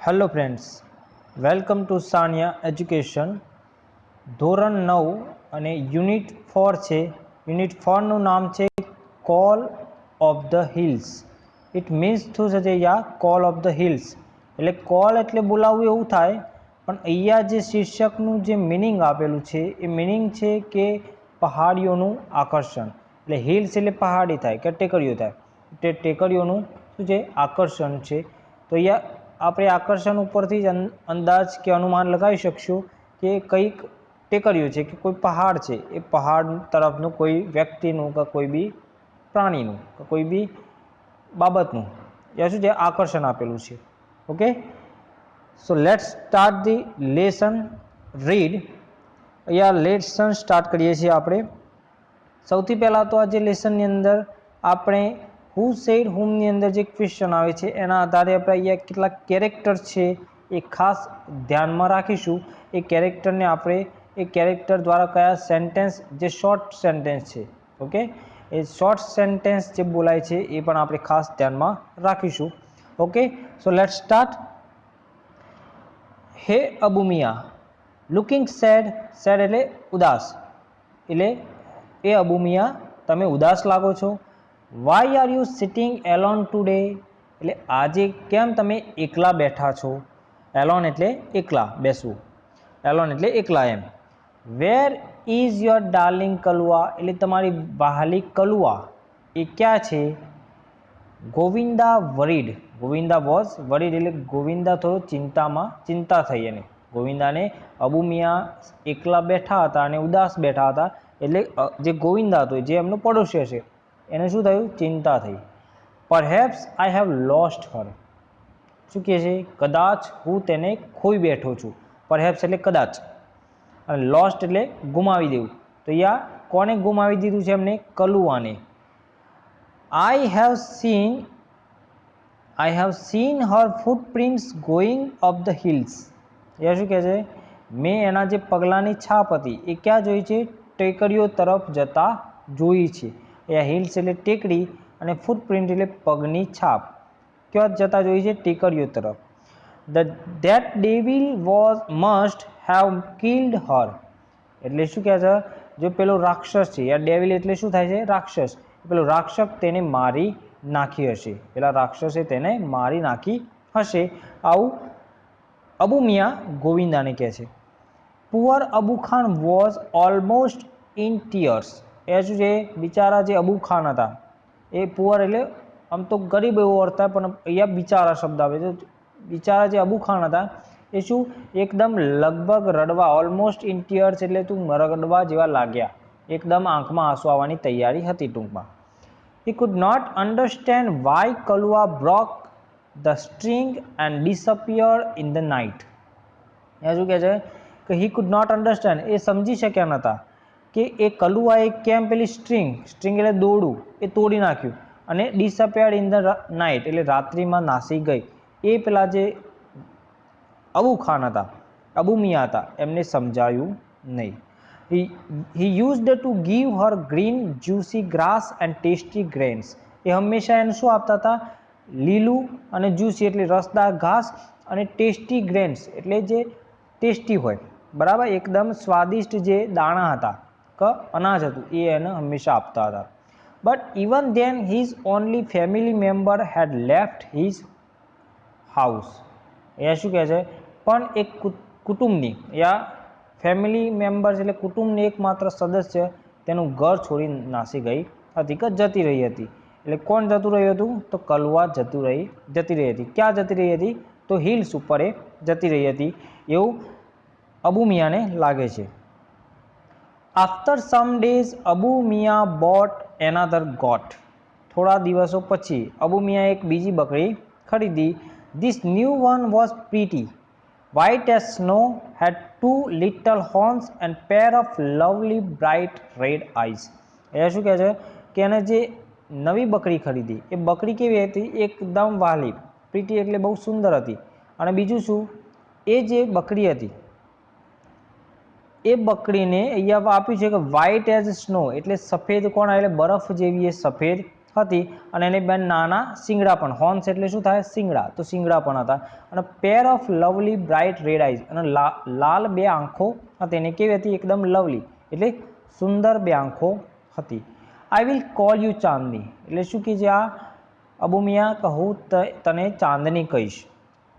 Hello friends, welcome to Sania education. ધોરણ 9 અને unit 4 છે. યુનિટ 4નું નામ છે call of the hills. It means શું છે અહીંયા કોલ ઓફ ધ હિલ્સ એટલે કોલ એટલે બોલાવવું એવું થાય, પણ અહીંયા જે શીર્ષકનું જે મિનિંગ આપેલું છે એ મિનિંગ છે કે પહાડીઓનું આકર્ષણ. એટલે હિલ્સ એટલે પહાડી થાય કે ટેકરીઓ થાય, તે ટેકરીઓનું શું છે આકર્ષણ છે. તો અહીંયા આપણે આકર્ષણ ઉપરથી જ અંદાજ કે અનુમાન લગાવી શકશું કે કંઈક ટેકરીઓ છે કે કોઈ પહાડ છે, એ પહાડ તરફનું કોઈ વ્યક્તિનું કે કોઈ બી પ્રાણીનું કે કોઈ બી બાબતનું એ શું છે આકર્ષણ આપેલું છે. Okay, so let's start the lesson. Read. અહીંયા લેસન સ્ટાર્ટ કરીએ છીએ આપણે. સૌથી પહેલાં તો આ જે લેસનની અંદર આપણે હુ સેડ હુમની અંદર જે ક્વેશ્ચન આવે છે એના આધારે આપણે અહીંયા કેટલાક કેરેક્ટર છે એ ખાસ ધ્યાનમાં રાખીશું. એ કેરેક્ટરને આપણે એ કેરેક્ટર દ્વારા કયા સેન્ટેન્સ જે શોર્ટ સેન્ટેન્સ છે, ઓકે, એ શોર્ટ સેન્ટેન્સ જે બોલાય છે એ પણ આપણે ખાસ ધ્યાનમાં રાખીશું. Okay, so let's start. હે અબુ મિયા લુકિંગ સેડ. સેડ એટલે ઉદાસ. એટલે એ અબુ મિયા તમે ઉદાસ લાગો છો. Why are you sitting alone today. એટલે આજે કેમ તમે એકલા બેઠા છો. એલોન એટલે એકલા બેસવું, એલોન એટલે એકલા એમ. Where is your darling Kalua. એટલે તમારી વહાલી કલુઆ એ ક્યાં છે. Govinda worried. Govinda was worried એટલે ગોવિંદા થોડો ચિંતા થઈ એને. ગોવિંદાને અબુ મિયા એકલા બેઠા હતા અને ઉદાસ બેઠા હતા એટલે જે ગોવિંદા હતો જે એમનો પડોશી છે એને શું થયું, ચિંતા થઈ. Perhaps I have lost her. શું કહે છે, કદાચ હું તેને ખોઈ બેઠો છું. પરહેપ્સ એટલે કદાચ, અને લોસ્ટ એટલે ગુમાવી દેવું. તો અહીંયા કોને ગુમાવી દીધું છે એમને, કલુઆને. I have seen her footprints going up the hills. એ શું કહે છે, મેં એના જે પગલાંની છાપ હતી એ ક્યાં જોઈ છે, ટેકરીઓ તરફ જતા જોઈ છે. એ હિલ્સ એટલે ટેકરી અને ફૂટપ્રિન્ટ એટલે પગની છાપ. ક્યાં જતા જોઈ છે, ટેકરીઓ તરફ. That devil was must have killed her. એટલે શું કહે છે, જો પેલો રાક્ષસ છે, યા ડેવિલ એટલે શું થાય છે, રાક્ષસ. પેલો રાક્ષસ તેને મારી નાખી હશે, પેલા રાક્ષસે તેને મારી નાખી હશે. આવું અબુ મિયા ગોવિંદાને કહે છે. Poor Abu Khan was almost in tears. એ શું છે, બિચારા જે અબુ ખાન હતા, એ પુઅર એટલે આમ તો ગરીબ એવો અર્થ થાય, પણ અહીંયા બિચારા શબ્દ આવે છે. બિચારા જે અબુ ખાન હતા એ શું એકદમ લગભગ રડવા, ઓલમોસ્ટ ઇન ટીયર્સ એટલે તું રડવા જેવા લાગ્યા, એકદમ આંખમાં આંસુ આવવાની તૈયારી હતી ટૂંકમાં. He could not understand why Kalua broke the string and disappear in the night. એ શું કહે છે કે હી કુડ નોટ અન્ડરસ્ટેન્ડ, એ સમજી શક્યા નહોતા કે એ કલુઆએ કેમ પેલી સ્ટ્રિંગ એટલે દોરડું એ તોડી નાખ્યું અને ડિસઅપિયર્ડ ઇન ધ નાઇટ એટલે રાત્રિમાં નાસી ગઈ. એ પેલા જે અબુ ખાન હતા, અબુ મિયા હતા, એમને સમજાયું નહીં. He used to give her green juicy grass and tasty grains. એ હંમેશા એને શું આપતા હતા, લીલું અને જ્યુસી એટલે રસદાર ઘાસ અને ટેસ્ટી ગ્રેન્સ એટલે જે ટેસ્ટી હોય, બરાબર, એકદમ સ્વાદિષ્ટ જે દાણા હતા કે અનાજ હતું એ એને હંમેશા આપતા હતા. But even then his only family member had left his house. એ શું કહે છે, પણ એક કુટુંબની યા ફેમિલી મેમ્બર્સ એટલે કુટુંબની એકમાત્ર સદસ્ય તેનું ઘર છોડી નાસી ગઈ હતી કે જતી રહી હતી. એટલે કોણ જતું રહ્યું હતું, તો કલુઆ જતી રહી હતી. ક્યાં જતી રહી હતી, તો હિલ્સ ઉપર એ જતી રહી હતી એવું અબુ મિયાને લાગે છે. After some days Abu Miya bought another goat. થોડા દિવસો પછી અબુ મિયા એક બીજી બકરી ખરીદી. This new one was pretty white as snow, had two little horns and pair of lovely bright red eyes. એ શું કહે છે કે એને જે નવી બકરી ખરીદી એ બકરી કેવી હતી, એકદમ વાલી, પ્રીટી એટલે બહુ સુંદર હતી. અને બીજું શું, એ જે બકરી હતી એ બકરીને અહીંયા આપ્યું છે કે વ્હાઇટ એઝ સ્નો એટલે સફેદ, કોણ એટલે બરફ જેવી એ સફેદ હતી અને એની બે નાના શિંગડા પણ, હોર્ન્સ એટલે શું થાય? શિંગડા, તો શિંગડા પણ હતા. અને pair of lovely bright red eyes, અને લાલ બે આંખો હતી. એને કેવી હતી? એકદમ લવલી એટલે સુંદર બે આંખો હતી. આઈ વિલ કોલ યુ ચાંદની, એટલે શું કે છે આ અબુ મિયા કે હું તને ચાંદની કહીશ.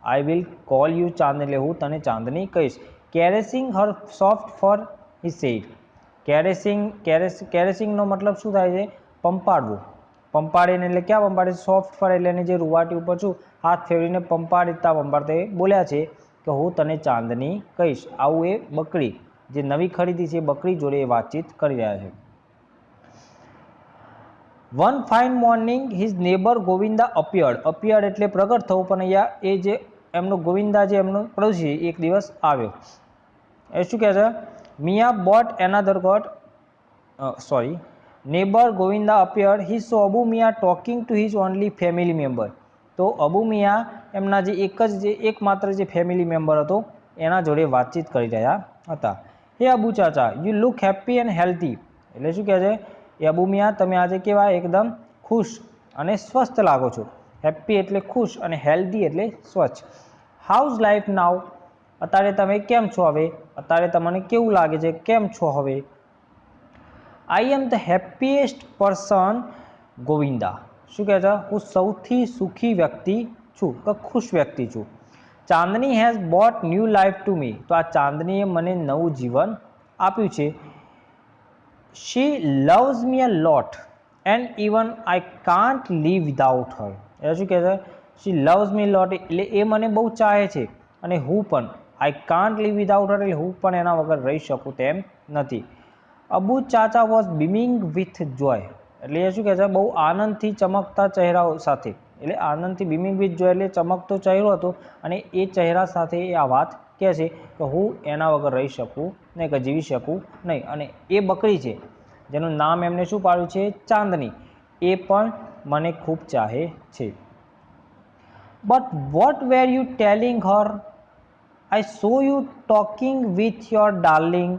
આઈ વિલ કોલ યુ ચાંદની એટલે હું તને ચાંદની કહીશ. કેરેસિંગ હર સોફ્ટ ફર હી સેડ, કેરેસિંગનો મતલબ શું થાય છે? પંપાડવું. પંપાડીને એટલે ક્યાં પંપાડે? સોફ્ટ ફર એટલે એની જે રૂવાટી ઉપર શું હાથ ફેરવીને પંપાડતા બોલ્યા છે કે હું તને ચાંદની કહીશ. આવું એ બકરી જે નવી ખરીદી છે એ બકરી જોડે એ વાતચીત કરી રહ્યા છે. One fine morning his neighbour Govinda appeared એટલે પ્રગટ થવું, પણ અહીંયા એ જે એમનો ગોવિંદા જે એમનો પડોશી એક દિવસ આવ્યો. એ શું કહે છે? Miya bought another goat neighbour Govinda appeared he saw Abu Miya talking to his only family member. તો અબુ મિયા એમના જે એકમાત્ર જે ફેમિલી મેમ્બર હતો એના જોડે વાતચીત કરી રહ્યા હતા. Hey Abu Chacha, you look happy and healthy, એટલે શું કહે છે? એ અબુ મિયા તમે આજે કેવા? એકદમ ખુશ અને સ્વસ્થ લાગો છો. હેપી એટલે ખુશ અને હેલ્ધી એટલે સ્વચ્છ. હાઉઝ લાઈફ નાવ, અત્યારે તમે કેમ છો હવે? અત્યારે તમને કેવું લાગે છે? કેમ છો હવે? I am the happiest person Govinda, શું કહે છે? હું સૌથી સુખી વ્યક્તિ છું કે ખુશ વ્યક્તિ છું. Chandni has bought new life to me, તો આ ચાંદનીએ મને નવું જીવન આપ્યું છે. She loves me a lot and even I can't live without her, એટલે શું કહે છે? શી લવ્સ મી લોટ એટલે એ મને બહુ ચાહે છે અને હું પણ આઈ કાન્ટ લીવ વિધાઉટ હર એટલે હું પણ એના વગર રહી શકું તેમ નથી. અબુ ચાચા વોઝ બીમિંગ વિથ જોય, એટલે એ શું કહે છે? બહુ આનંદથી ચમકતા ચહેરાઓ સાથે, એટલે આનંદથી બીમિંગ વિથ જોય એટલે ચમકતો ચહેરો હતો અને એ ચહેરા સાથે એ આ વાત કહે છે કે હું એના વગર રહી શકું નહીં, કે જીવી શકું નહીં. અને એ બકરી છે જેનું નામ એમને શું પાડ્યું છે? ચાંદની, એ પણ મને ખૂબ ચાહે છે. But what were you telling her? I saw you talking with your darling,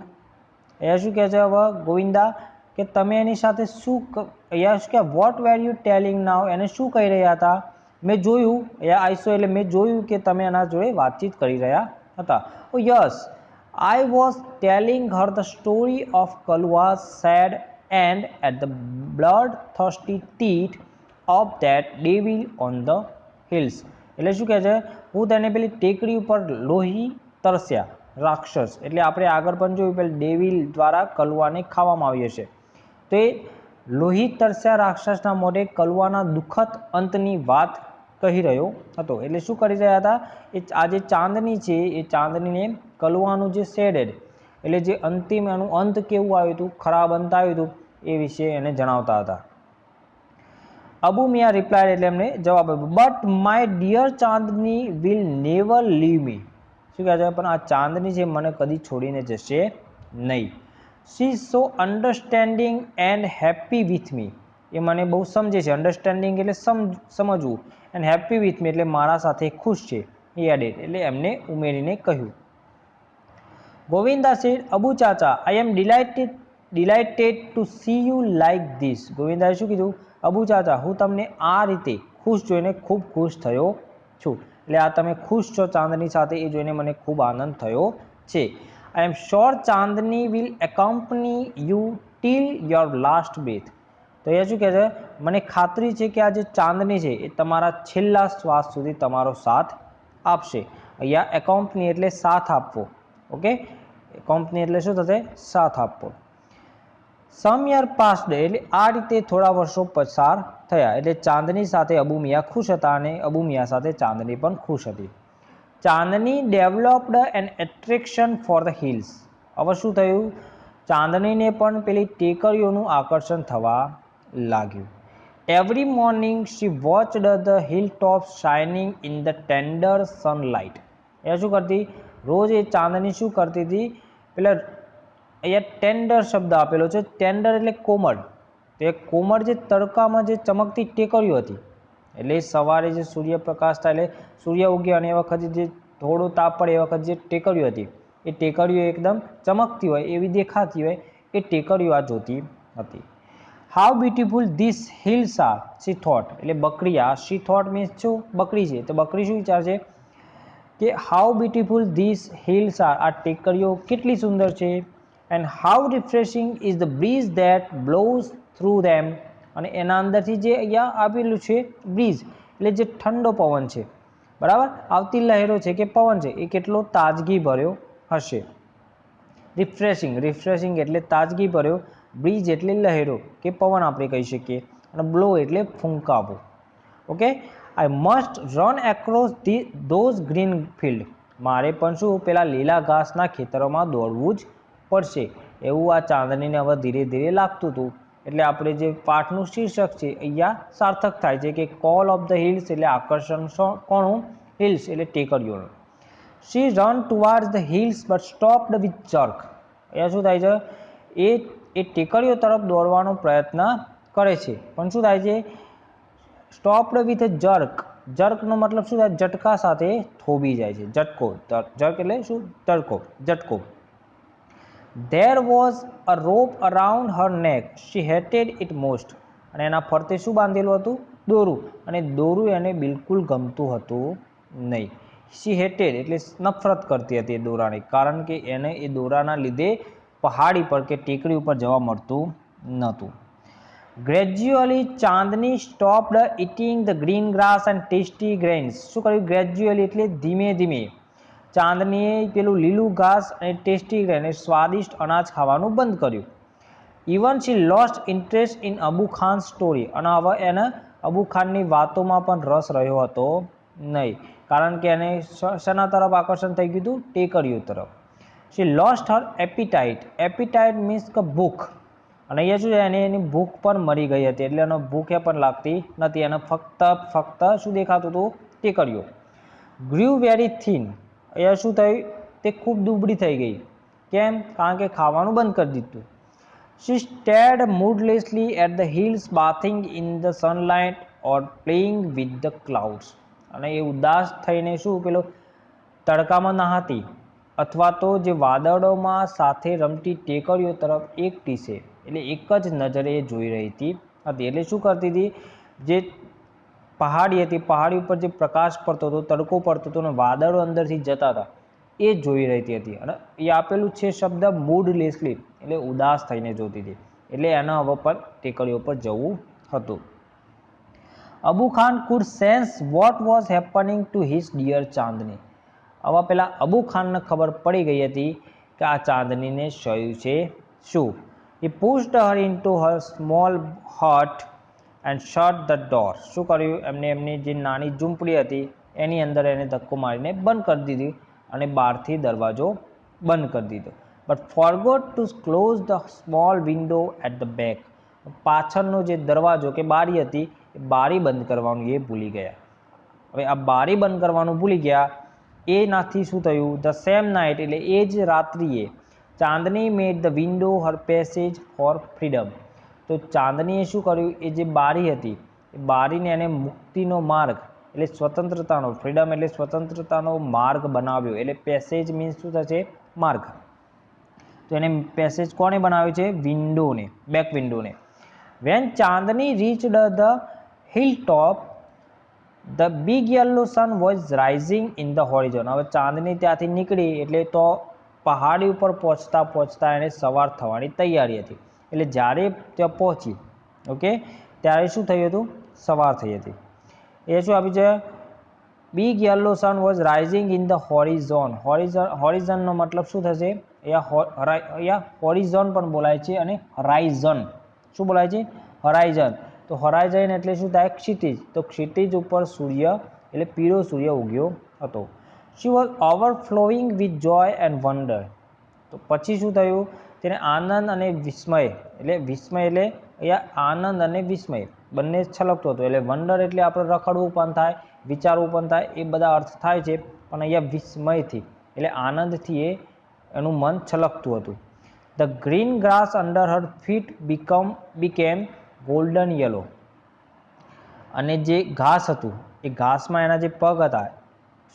એ શું કહે છે હવે ગોવિંદા કે તમે એની સાથે શું અહીંયા શું કે વોટ વેર યુ ટેલિંગ નાવ, એને શું કહી રહ્યા હતા? મેં જોયું, આઈ સો એટલે મેં જોયું કે તમે એના જોડે વાતચીત કરી રહ્યા હતા. ઓ yes, I was telling her the story of Kalua's sad end at the bloodthirsty teeth of that devil on the hills, એટલે શું કહે છે? હું તેને પેલી ટેકરી ઉપર લોહી તરસ્યા રાક્ષસ, એટલે આપણે આગળ પણ જોયું પેલી ડેવિલ દ્વારા કલુઆને ખાવામાં આવી હશે. તો એ લોહી તરસ્યા રાક્ષસના મોઢે કલુઆના દુઃખદ અંતની વાત કહી રહ્યો હતો. એટલે શું કરી રહ્યા હતા? એ આ જે ચાંદની છે એ ચાંદનીને કલુઆનું જે સેડેડ એટલે જે અંતિમ એનું અંત કેવું આવ્યું હતું, ખરાબ અંત આવ્યું હતું એ વિશે એને જણાવતા હતા. અબુ મિયા રિપ્લાય એટલે એમને જવાબ આપ્યો, but my dear Chandni will never leave me, શું કહે છે? પણ આ ચાંદની છે મને કદી છોડીને જશે નહીં. She is so understanding and happy with me, એ મને બહુ સમજે છે. અન્ડરસ્ટેન્ડિંગ એટલે સમજવું, એન્ડ હેપી વિથ મી એટલે મારા સાથે ખુશ છે. એ એડેડ એટલે એમને ઉમેરીને કહ્યું. Govinda said, Abu Chacha, I am delighted to see you like this. ગોવિંદાએ શું કીધું? અબુ ચાચા, હું તમને આ રીતે ખુશ જોઈને ખૂબ ખુશ થયો છું. એટલે આ તમે ખુશ છો ચાંદની સાથે એ જોઈને મને ખૂબ આનંદ થયો છે. I am sure Chandni will accompany you till your last breath, તો એ શું કહે છે? મને ખાતરી છે કે આ જે ચાંદની છે એ તમારા છેલ્લા શ્વાસ સુધી તમારો સાથ આપશે. અહીંયા એકોમ્પની એટલે સાથ આપવો. ઓકે, એકોમ્પની એટલે શું થશે? સાથ આપવો. સમ યર પાસ્ડ એટલે આ રીતે થોડા વર્ષો પસાર થયા, એટલે ચાંદની સાથે અબુ મિયા ખુશ હતા અને અબુ મિયા સાથે ચાંદની પણ ખુશ હતી. Chandni developed an attraction for the hills, હવે શું થયું? ચાંદનીને પણ પેલી ટેકરીઓનું આકર્ષણ થવા લાગ્યું. Every morning she watched the hill tops shining in the tender sunlight, એ શું કરતી? રોજ એ ચાંદની શું કરતી હતી? પેલા અહીંયા ટેન્ડર શબ્દ આપેલો છે, ટેન્ડર એટલે કોમળ, તો એ કોમળ જે તડકામાં જે ચમકતી ટેકરીઓ હતી, એટલે સવારે જે સૂર્યપ્રકાશ થાય એટલે સૂર્ય ઉગ્યો અને એ વખતે જે થોડો તાપ પડે એ વખતે જે ટેકરીઓ હતી એ ટેકરીઓ એકદમ ચમકતી હોય એવી દેખાતી હોય એ ટેકરીઓ આ જોતી હતી. How beautiful this hills are she thought, એટલે બકરી આ શી થોટ મીન્સ શું, બકરી છે, તો બકરી શું વિચારશે કે how beautiful this hills are, આ ટેકરીઓ કેટલી સુંદર છે, and how refreshing is the breeze that blows through them, અને એના અંદરથી જે અહીંયા આપેલું છે બ્રીઝ એટલે જે ઠંડો પવન છે, બરાબર, આવતી લહેરો છે કે પવન છે એ કેટલો તાજગી ભર્યો હશે. રિફ્રેશિંગ, રિફ્રેશિંગ એટલે તાજગી ભર્યો, બ્રીઝ એટલે લહેરો કે પવન આપણે કહી શકીએ, અને બ્લો એટલે ફૂંકાવો. Okay, I must run across those green field, મારે પણ શું પેલા લીલા ઘાસના ખેતરોમાં દોડવું જ પડશે, એવું આ ચાંદનીને હવે ધીરે ધીરે લાગતું હતું. એટલે આપણે જે પાઠનું શીર્ષક છે અહીંયા સાર્થક થાય છે કે કોલ ઓફ ધ હિલ્સ એટલે આકર્ષણ કોનું, હિલ્સ એટલે ટેકરીઓનું. She run towards the hills but stopped with jerk, અહીંયા શું થાય છે એ ટેકરીઓ તરફ દોડવાનો પ્રયત્ન કરે છે પણ શું થાય છે, સ્ટોપ્ડ વિથ જર્ક, જર્કનો મતલબ શું થાય, ઝટકા સાથે થોભી જાય છે, ઝટકો, જર્ક એટલે શું, ઝટકો. There was a rope around her neck, she hated it most, અને એના ફરતે શું બાંધેલું હતું, દોરું, અને દોરું એને બિલકુલ ગમતું હતું નહીં. she hated એટલે નફરત કરતી હતી એ દોરાની, કારણ કે એને એ દોરાના લીધે પહાડી પર કે ટેકરી ઉપર જવા મળતું નહોતું. Gradually Chandni stopped eating the green grass and tasty grains, શું કર્યું, ગ્રેજ્યુઅલી એટલે ધીમે ધીમે ચાંદનીએ પેલું લીલું ઘાસ અને ટેસ્ટી ગ્રેન સ્વાદિષ્ટ અનાજ ખાવાનું બંધ કર્યું. Even she lost interest in Abu Khan story, અને હવે એને અબુ ખાનની વાતોમાં પણ રસ રહ્યો હતો નહીં, કારણ કે એને શેના તરફ આકર્ષણ થઈ ગયું હતું, ટેકરીઓ તરફ. શી લોસ્ટ હર એપિટાઇટ, એપિટાઇટ મીન્સ કે ભૂખ, અને અહીંયા શું છે એને એની ભૂખ પણ મરી ગઈ હતી, એટલે એને ભૂખે પણ લાગતી નથી, એને ફક્ત શું દેખાતું હતું, ટેકરીઓ. ગ્રીવ વેરી થીન, અહીંયા શું થયું, તે ખૂબ દુબળી થઈ ગઈ, કેમ, કારણ કે ખાવાનું બંધ કરી દીધું. She stared moodlessly at the hills bathing in the sunlight or playing with the clouds, અને એ ઉદાસ થઈને શું પેલો તડકામાં નહાતી અથવા તો જે વાદળોમાં સાથે રમતી ટેકરીઓ તરફ એકટીસે એટલે એક જ નજરે જોઈ રહી હતી. એટલે શું કરતી હતી, જે પહાડી હતી, પહાડી ઉપર જે પ્રકાશ પડતો હતો, તડકો પડતો હતો અને વાદળો અંદરથી જતા હતા એ જોઈ રહી હતી, અને એ આપેલું છે શબ્દ મૂડલેસલી એટલે ઉદાસ થઈને જોતી હતી, એટલે એના હવે પર ટેકરીઓ પર જવું હતું. Abu Khan could sense what was happening to his dear Chandni, હવે પેલા અબુ ખાનને ખબર પડી ગઈ હતી કે આ ચાંદનીને થયું છે શું. he pushed her into her small hut and shut the door, શું કર્યું, એમની જે નાની ઝૂંપડી હતી એની અંદર એને ધક્કો મારીને બંધ કરી દીધી અને બહારથી દરવાજો બંધ કરી દીધો. But forgot to close the small window at the back, પાછળનો જે દરવાજો કે બારી હતી એ બારી બંધ કરવાનું એ ભૂલી ગયા. હવે આ બારી બંધ કરવાનું ભૂલી ગયા એનાથી શું થયું, ધ સેમ નાઇટ એટલે એ જ રાત્રિએ Chandni made the window her passage for freedom, તો ચાંદનીએ શું કર્યું, એ જે બારી હતી એ બારીને એને મુક્તિનો માર્ગ એટલે સ્વતંત્રતાનો, ફ્રીડમ એટલે સ્વતંત્રતાનો માર્ગ બનાવ્યો, એટલે પેસેજ મીન્સ શું થશે, માર્ગ. તો એને પેસેજ કોને બનાવ્યો છે, વિન્ડોને, બેક વિન્ડોને. When Chandni reached the hill top the big yellow sun was rising in the horizon, હવે ચાંદની ત્યાંથી નીકળી એટલે તો પહાડી ઉપર પહોંચતા પહોંચતા એને સવાર થવાની તૈયારી હતી, એટલે જ્યારે ત્યાં પહોંચી ઓકે ત્યારે શું થયું હતું, સવાર થઈ હતી. એ શું આપી છે, big yellow sun was rising in the horizon, હોરિઝનનો મતલબ શું થશે, અહીંયા હોરિઝોન પણ બોલાય છે અને હરાઇઝન શું બોલાય છે, હરાઇઝન. તો હરાઇઝન એટલે શું થાય, ક્ષિતિજ, તો ક્ષિતિજ ઉપર સૂર્ય એટલે પીળો સૂર્ય ઉગ્યો હતો. She was overflowing with joy and wonder, તો પછી શું થયું, તેને આનંદ અને વિસ્મય એટલે અહીંયા આનંદ અને વિસ્મય બંને છલકતો હતો, એટલે વન્ડર એટલે આપણે રખડવું પણ થાય, વિચારવું પણ થાય, એ બધા અર્થ થાય છે, પણ અહીંયા વિસ્મયથી એટલે આનંદથી એનું મન છલકતું હતું. The green grass under her feet became golden yellow, અને જે ઘાસ હતું એ ઘાસમાં એના જે પગ હતા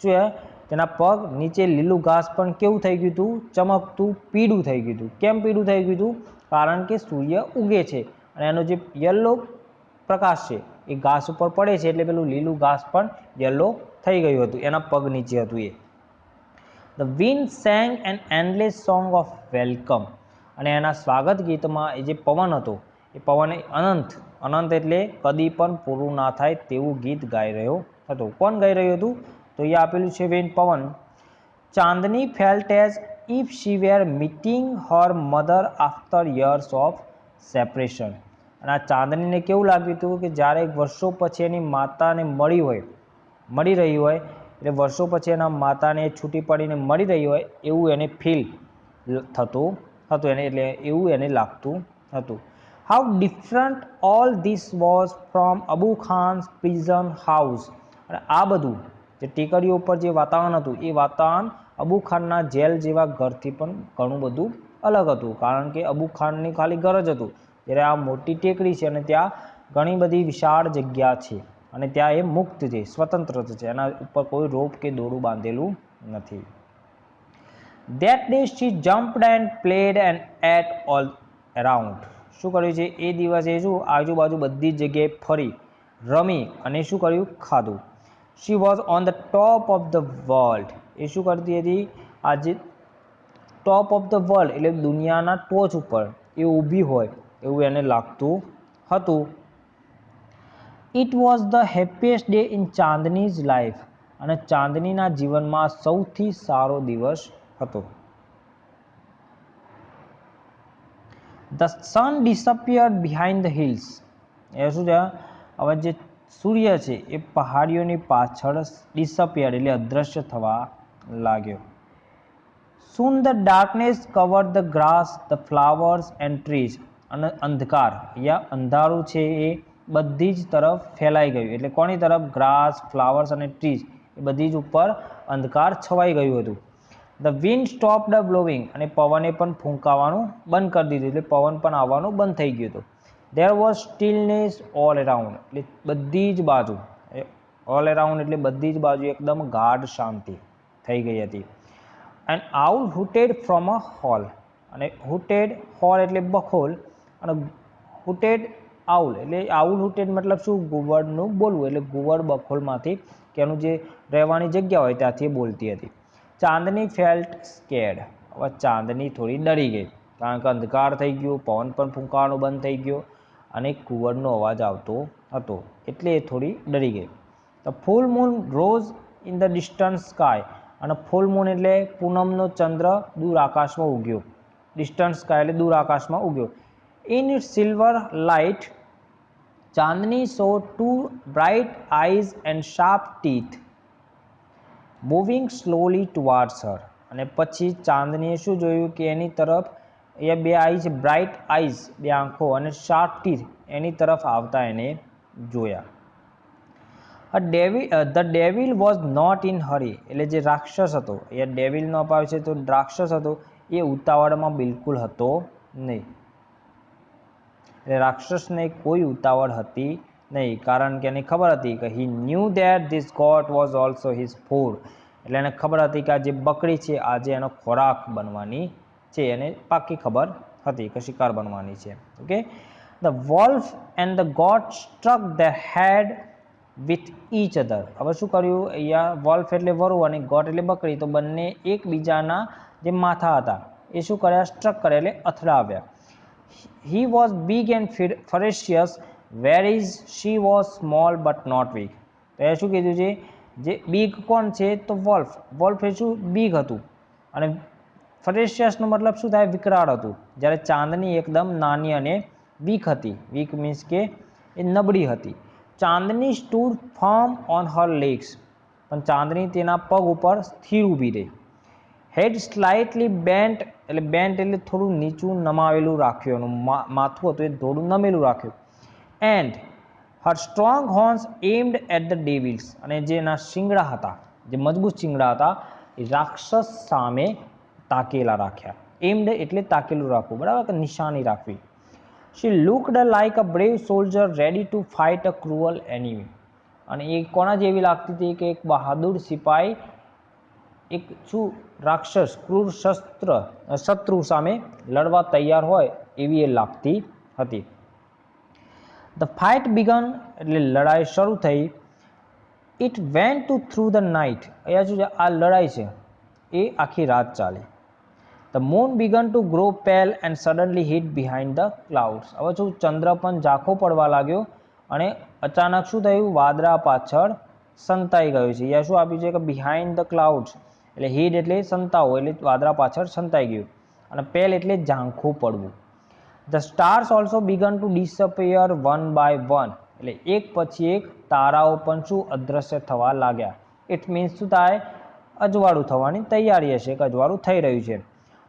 શું હે, તેના પગ નીચે લીલું ઘાસ પણ કેવું થઈ ગયું હતું, ચમકતું પીળું થઈ ગયું હતું. કેમ પીળું થઈ ગયું હતું, કારણ કે સૂર્ય ઉગે છે અને એનો જે યલો પ્રકાશ છે એ ઘાસ ઉપર પડે છે એટલે પેલું લીલું ઘાસ પણ યલો થઈ ગયું હતું, એના પગ નીચે હતું એ. The wind sang an endless song of welcome, અને એના સ્વાગત ગીતમાં એ જે પવન હતો એ પવન અનંત, અનંત એટલે કદી પણ પૂરું ના થાય તેવું ગીત ગાઈ રહ્યો હતો. કોણ ગાઈ રહ્યું હતું? તો એ આપેલું છે વિન્ડ, પવન. Chandni felt as if she were meeting her mother after years of separation. અને આ ચાંદનીને કેવું લાગ્યું હતું કે જ્યારે વર્ષો પછી એની માતાને મળી રહી હોય, એટલે વર્ષો પછી એના માતાને છૂટી પડીને મળી રહી હોય એવું એને ફીલ થતું હતું, એટલે એવું એને લાગતું હતું. How different all this was from Abu Khan's prison house. અને આ બધું જે ટેકરીઓ ઉપર જે વાતાવરણ હતું એ વાતાવરણ અબુ ખાનના જેલ જેવા ઘરથી પણ ઘણું બધું અલગ હતું, કારણ કે અબુ ખાનની ખાલી ઘર જ હતું, જ્યારે આ મોટી ટેકરી છે અને ત્યાં ઘણી બધી વિશાળ જગ્યા છે અને ત્યાં એ મુક્ત છે, સ્વતંત્ર છે, એના ઉપર કોઈ રોપ કે દોરડું બાંધેલું નથી. That day she jumped and played and ate all around. શું કર્યું છે એ દિવસે? શું આજુબાજુ બધી જગ્યાએ ફરી, રમી અને શું કર્યું? ખાધું. She was on the top of the world. એ શું કરતી હતી? આજે ટોપ ઓફ ધ વર્લ્ડ એટલે દુનિયાના ટોચ ઉપર એ ઊભી હોય એવું એને લાગતું હતું. It was the happiest day in Chandni's life. અને ચાંદનીના જીવનમાં સૌથી સારો દિવસ હતો. The sun disappeared behind the hills. એ શું છે? હવે જે સૂર્ય છે એ પહાડીઓની પાછળ ડિસઅપિયર્ડ એટલે અદૃશ્ય થવા લાગ્યો. Soon the darkness covered the grass, the flowers and trees. અને અંધકાર, યા અંધારું છે એ બધી જ તરફ ફેલાઈ ગયું. એટલે કોની તરફ? ગ્રાસ, ફ્લાવર્સ અને ટ્રીઝ એ બધી જ ઉપર અંધકાર છવાઈ ગયું હતું. The wind stopped blowing. અને પવને પણ ફૂંકાવાનું બંધ કરી દીધું, એટલે પવન પણ આવવાનું બંધ થઈ ગયું હતું. There was stillness all around. એટલે બધી જ બાજુ, ઓલ અરાઉન્ડ એટલે બધી જ બાજુ એકદમ ગાઢ શાંતિ થઈ ગઈ હતી. And owl hooted from a hole. અને હુટેડ, હોલ એટલે બખોલ, અને હુટેડ આઉલ એટલે આઉલ હુટેડ મતલબ શું? ગુવડનું બોલવું, એટલે ગુવડ બખોલમાંથી કે એનું જે રહેવાની જગ્યા હોય ત્યાંથી બોલતી હતી. ચાંદની ફેલ્ટ સ્કેર્ડ. હવે ચાંદની થોડી ડરી ગઈ, કારણ કે અંધકાર થઈ ગયું, પવન પણ ફૂંકાવાનો બંધ થઈ ગયો અને કુવડનો અવાજ આવતો હતો, એટલે એ થોડી ડરી ગઈ. The full moon rose in the distant sky. અને ફૂલ મૂન એટલે પૂનમનો ચંદ્ર દૂર આકાશમાં ઉગ્યો. ડિસ્ટન્ટ સ્કાય એટલે દૂર આકાશમાં ઉગ્યો. In it silver light Chandni saw two bright eyes and sharp teeth moving slowly towards her. અને પછી ચાંદનીએ શું જોયું કે એની તરફ એ બે આઈઝ, બ્રાઇટ આઈઝ બે આંખો, અને શાર્પ ટીથ એની તરફ આવતા એને જોયા. The devil was not in hurry. એટલે જે રાક્ષસ હતો, એ ડેવિલનો અપાવ છે તો રાક્ષસ હતો, એ ઉતાવળમાં બિલકુલ હતો નહીં. એટલે રાક્ષસને કોઈ ઉતાવળ હતી નહીં, કારણ કે એને ખબર હતી કે he knew that this goat was also his food. એટલે એને ખબર હતી કે આ જે બકરી છે આજે એનો ખોરાક બનવાની છે, એને પાકી ખબર હતી કે શિકાર બનવાની છે. Okay. The wolf and the goat struck the head with each other. હવે શું કર્યું અહીંયા? વોલ્ફ એટલે વરુ અને ગોટ એટલે બકરી, તો બંને એકબીજાના જે માથા હતા એ શું કર્યા? સ્ટ્રક કર્યા એટલે અથડાવ્યા. He was big and ferocious whereas she was small but not weak. તો એ શું કીધું છે? જે બિગ કોણ છે? તો વોલ્ફ. વોલ્ફ એ શું? બિગ હતું. અને ફરેશિયસનો મતલબ શું થાય? વિકરાળ હતું. જ્યારે ચાંદની એકદમ નાની અને વીક હતી. વીક મીન્સ કે એ નબળી હતી. Chandni stood firm on her legs. પણ ચાંદની તેના પગ ઉપર સ્થિર ઊભી રહી. Head slightly bent. એટલે બેન્ટ એટલે થોડું નીચું નમાવેલું રાખ્યું, એનું માથું હતું એ થોડું નમેલું રાખ્યું. And her strong horns aimed at the devils. અને જે એના શિંગડા હતા, જે મજબૂત શિંગડા હતા, એ રાક્ષસ સામે તાકેલા રાખ્યા. એમ્ડ એટલે તાકેલું રાખવું, બરાબર, કે નિશાની રાખવી. She looked like a brave soldier ready to fight a cruel enemy. અને એ કોના જેવી લાગતી હતી? કે એક બહાદુર સિપાહી એક શું રાક્ષસ, ક્રૂર શત્રુ સામે લડવા તૈયાર હોય એવી એ લાગતી હતી. ધ ફાઇટ બિગન એટલે લડાઈ શરૂ થઈ. It went to through the night. અહીંયા શું છે, આ લડાઈ છે એ આખી રાત ચાલી. The moon began to grow pale and suddenly hid behind the clouds. હવે શું, ચંદ્ર પણ ઝાંખો પડવા લાગ્યો અને અચાનક શું થયું, વાદળા પાછળ સંતાઈ ગયું છે. અહીંયા શું આપ્યું છે કે બિહાઇન્ડ ધ ક્લાઉડ્સ એટલે હિટ એટલે સંતાવો, એટલે વાદળા પાછળ સંતાઈ ગયું, અને પેલ એટલે ઝાંખું પડવું. The stars also began to disappear one by one. એટલે એક પછી એક તારાઓ પણ શું અદૃશ્ય થવા લાગ્યા. ઇટ મીન્સ શું થાય, અજવાળું થવાની તૈયારી હશે, કે અજવાળું થઈ રહ્યું છે.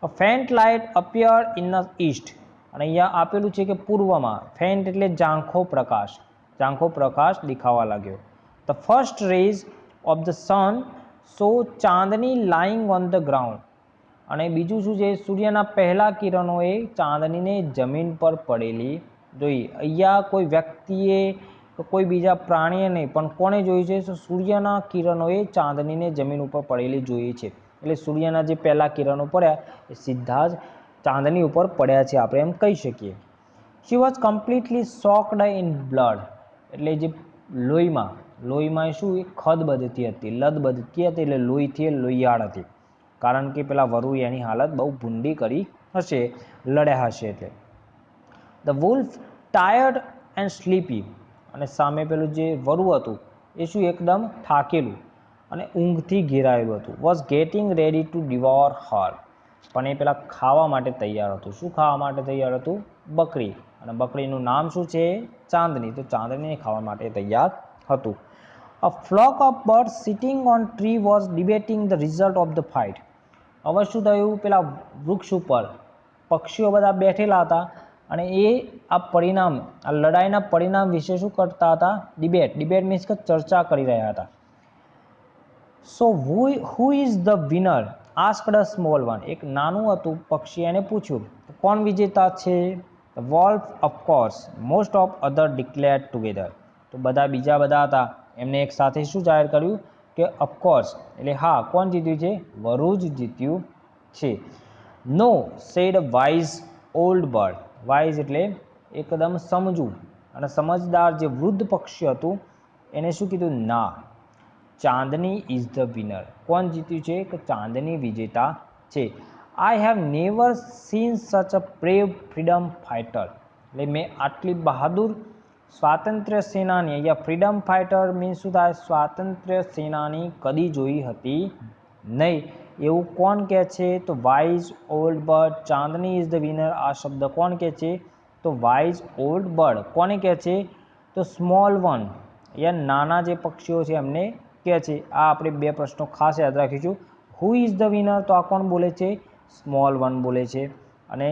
A faint light appear in the east. અને અહીંયા આપેલું છે કે પૂર્વમાં. ફેન્ટ એટલે ઝાંખો પ્રકાશ દેખાવા લાગ્યો. The first rays of the sun saw Chandni lying on the ground. અને બીજું શું છે, સૂર્યના પહેલા કિરણોએ ચાંદનીને જમીન પર પડેલી જોઈ. અહીંયા કોઈ વ્યક્તિએ કે કોઈ બીજા પ્રાણીએ નહીં, પણ કોણે જોયું છે, તો સૂર્યના કિરણોએ ચાંદનીને જમીન ઉપર પડેલી જોઈ છે. એટલે સૂર્યના જે પહેલા કિરણો પડ્યા એ સીધા જ ચાંદની ઉપર પડ્યા છે, આપણે એમ કહી શકીએ. She was completely soaked in blood. એટલે જે લોહીમાં શું એ ખદબદતી હતી, લદબદતી હતી, એટલે લોહીથી લોહિયાળ હતી. કારણ કે પેલા વરુ એની હાલત બહુ ભૂંડી કરી હશે, લડ્યા હશે એટલે. The wolf tired and sleepy. અને સામે પેલું જે વરુ હતું એ શું એકદમ થાકેલું અને ઊંઘથી ઘેરાયેલું હતું. Was getting ready to devour her. પણ એ પેલા ખાવા માટે તૈયાર હતું. શું ખાવા માટે તૈયાર હતું? બકરી. અને બકરીનું નામ શું છે? ચાંદની. તો ચાંદનીને ખાવા માટે તૈયાર હતું. A flock of birds sitting on tree was debating the result of the fight. હવે શું થયું, પેલા વૃક્ષ ઉપર પક્ષીઓ બધા બેઠેલા હતા અને એ આ લડાઈના પરિણામ વિશે શું કરતા હતા? ડિબેટ મીન્સ કે ચર્ચા કરી રહ્યા હતા. So who is the winner asked a small one. એક નાનું હતું પક્ષી, એને પૂછ્યું કોણ વિજેતા છે? The wolf of course most of other declared together. તો બીજા બધા હતા એમને એક સાથે શું જાહેર કર્યું કે ઓફકોર્સ એટલે હા, કોણ જીત્યું છે? વરુ જ જીત્યું છે. No said wise old bird. Wise એટલે એકદમ સમજુ અને સમજદાર જે વૃદ્ધ પક્ષી હતું એને શું કીધું? ના, ચાંદની ઇઝ ધ વિનર. કોણ જીત્યું છે? કે ચાંદની વિજેતા છે. આઈ હેવ નેવર સીન સચ અ બ્રેવ ફ્રીડમ ફાઇટર. એટલે મેં આટલી બહાદુર સ્વાતંત્ર્ય સેનાની, અહીંયા ફ્રીડમ ફાઇટર મીન્સ શું થાય? સ્વાતંત્ર્ય સેનાની કદી જોઈ હતી નહીં. એવું કોણ કહે છે? તો wise old bird. Chandni is the winner આ શબ્દ કોણ કહે છે? તો વાઇઝ ઓલ્ડ બર્ડ. કોને કહે છે? તો સ્મોલ વન. અહીંયા નાના જે પક્ષીઓ છે એમને કહે છે. આ આપણે બે પ્રશ્નો ખાસ યાદ રાખીશું. હુ ઇઝ ધ વિનર તો આ કોણ બોલે છે? સ્મોલ વન બોલે છે. અને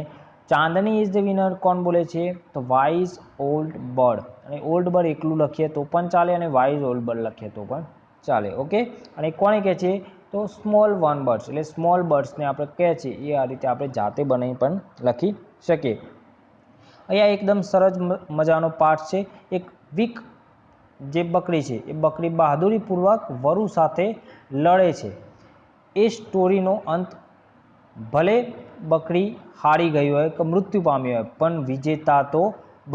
ચાંદની ઇઝ ધ વિનર કોણ બોલે છે? તો વાઇઝ ઓલ્ડ બર્ડ. અને ઓલ્ડ બર્ડ એકલું લખીએ તો પણ ચાલે અને વાઇઝ ઓલ્ડ બર્ડ લખીએ તો પણ ચાલે. ઓકે. અને કોણે કહે છે? તો સ્મોલ વન બર્ડ્સ. એટલે સ્મોલ બર્ડ્સને આપણે કહે છે એ આ રીતે આપણે જાતે બનાવી પણ લખી શકીએ. અહીંયા એકદમ સરસ મજાનો પાઠ છે. એક વીક જે બકરી છે એ બકરી બહાદુરીપૂર્વક વરુ સાથે લડે છે. એ સ્ટોરીનો અંત. ભલે બકરી હારી ગઈ હોય કે મૃત્યુ પામી હોય, પણ વિજેતા તો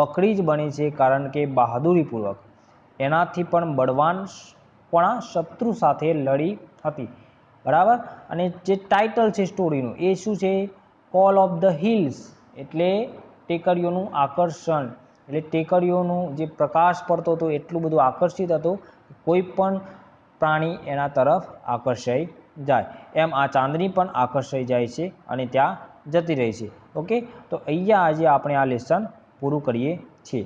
બકરી જ બની છે, કારણ કે બહાદુરીપૂર્વક એનાથી પણ બળવાન પણ શત્રુ સાથે લડી હતી. બરાબર. અને જે ટાઇટલ છે સ્ટોરીનું એ શું છે? Call of the hills. એટલે ટેકરીઓનું આકર્ષણ. એટલે ટેકરીઓનું જે પ્રકાશ પડતો હતો એટલું બધું આકર્ષિત હતું, કોઈ પણ પ્રાણી એના તરફ આકર્ષાઈ જાય. એમ આ ચાંદની પણ આકર્ષાઈ જાય છે અને ત્યાં જતી રહી છે. ઓકે. તો અહીંયા આજે આપણે આ લેસન પૂરું કરીએ છીએ.